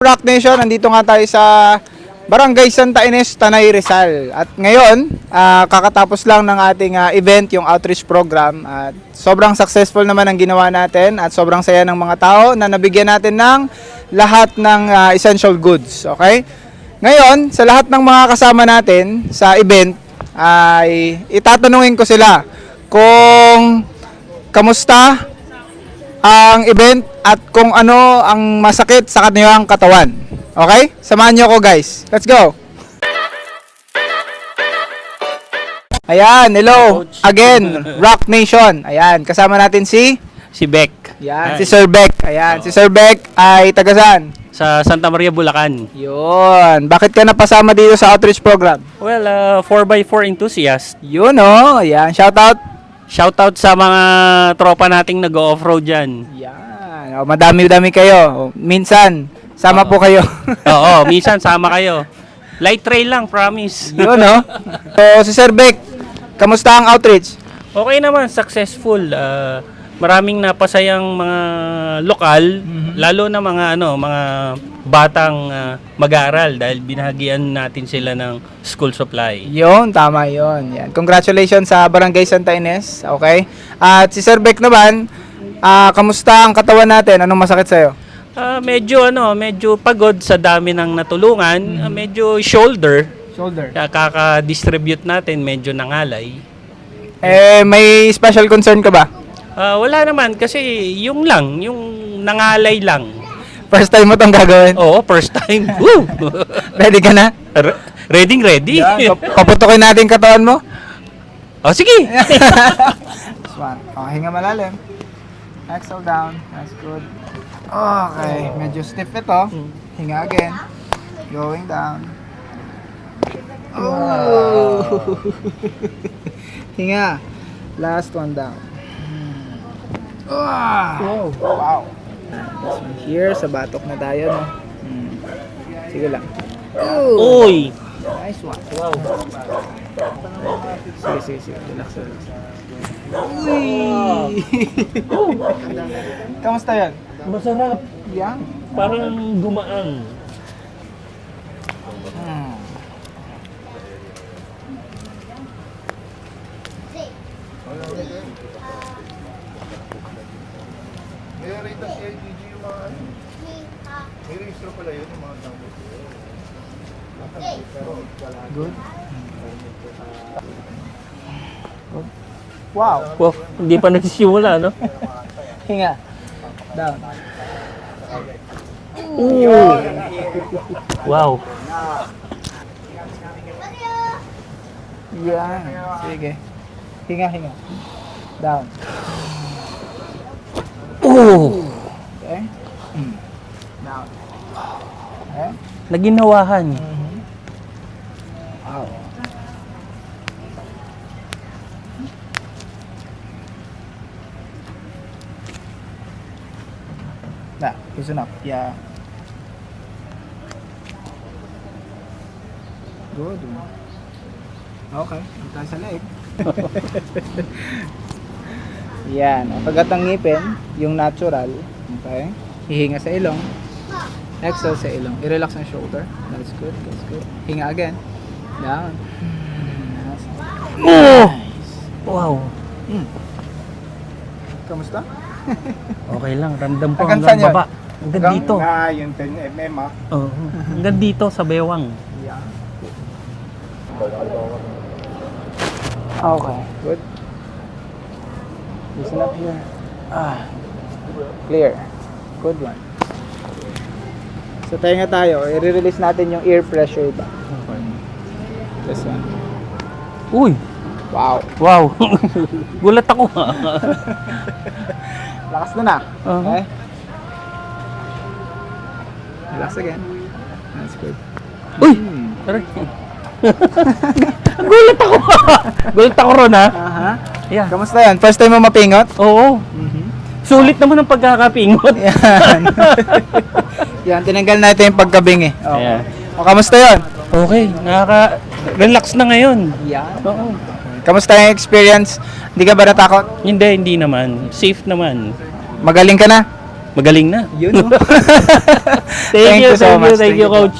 Rock Nation? Nandito nga tayo sa Barangay Santa Ines, Tanay Rizal. At ngayon, kakatapos lang ng ating event, yung outreach program. At sobrang successful naman ang ginawa natin at sobrang saya ng mga tao na nabigyan natin ng lahat ng essential goods. Okay? Ngayon, sa lahat ng mga kasama natin sa event, ay itatanungin ko sila kung kamusta ang event at kung ano ang masakit sa kanilang katawan. Okay? Samahan niyo ako, guys. Let's go! Ayan, hello. Again, Rock Nation. Ayan, kasama natin si Beck. Ayan, si Sir Beck. Ayan, si Sir Beck ay taga saan? Sa Santa Maria, Bulacan. Yun. Bakit ka napasama dito sa outreach program? Well, 4x4 enthusiast. Yun, oh. Ayan, shout out. Shoutout sa mga tropa nating nag-off-road dyan. Yan. Oh, madami-dami kayo. Minsan, sama po kayo. Oo, minsan sama kayo. Light trail lang, promise. Yun, no? So, si Sir Beck, kamusta ang outreach? Okay naman, successful. Maraming napasayang mga lokal, lalo na mga batang mag-aaral dahil binahagian natin sila ng school supply. Yun, tama yun. Yan. Congratulations sa Barangay Santa Ines. Okay? At si Sir Beck naman, kamusta ang katawan natin? Anong masakit sa'yo? Medyo pagod sa dami ng natulungan, medyo shoulder. Shoulder. Kaya kaka-distribute natin, medyo nangalay. May special concern ka ba? Wala naman kasi yung nangalay lang. First time mo itong gagawin? Oo, first time. Woo! Ready ka na? Ready? Yan. Paputukin natin katawan mo? Oh, sige. This one. Oh, hinga malalim. Exhale down. That's good. Okay. Medyo stiff ito. Hinga again. Going down. Oh! Hinga. Last one down. Wow. This one here. Sa batok na tayo, no? Sige lang. Uy! Nice one. Wow. Sige. Relax. Uy! Kamusta yan? Masarap. Yan. Parang gumaan. May rate si IDG yung mga ano. May registro pala yun yung mga tangos. Good. Wow. Wow, hindi pa nagsisimula, no? Hinga. Down. Wow. Yan. Sige. Hinga. Down. Okay. Down. Okay. Naginawahan. Wow. Listen up. Yeah. Good. Okay. Tayo sa leg. Yan. Pagkat ang ngipin, yung natural. Okay. Hihinga sa ilong. Exhale sa ilong. I-relax ang shoulder. That's good. Hinga again. Down. Wow. Kamusta? Okay lang, ramdam ko Hanggang hanggang saan yun? baba. Hanggang dito. Yung 10 mm Oo. Hanggang dito sa bewang. Yeah. Okay. Good. Listen up here. Clear. Good one. So tayo tayo. I-release natin yung ear pressure ba. Okay. This one. Uy! Wow. Wow! Gulat ako. Lakas na. Uh-huh. Okay. Relax again. That's good. Uy! Aray. Gulat ako. Gulat ako ron, ha? Aha. Yeah. Kamusta yan? First time mo mapingot? Oo. Sulit naman ang pagkakapingot. Yan. Yan, tinanggal natin yung pagkabing eh. Okay. Ayan. O, kamusta yun? Okay, nakaka-relax na ngayon. Yan. Oo. Kamusta yung experience? Hindi ka ba natakot? Hindi naman. Safe naman. Magaling ka na? magaling na. Yun. Thank you, so much. thank you, coach.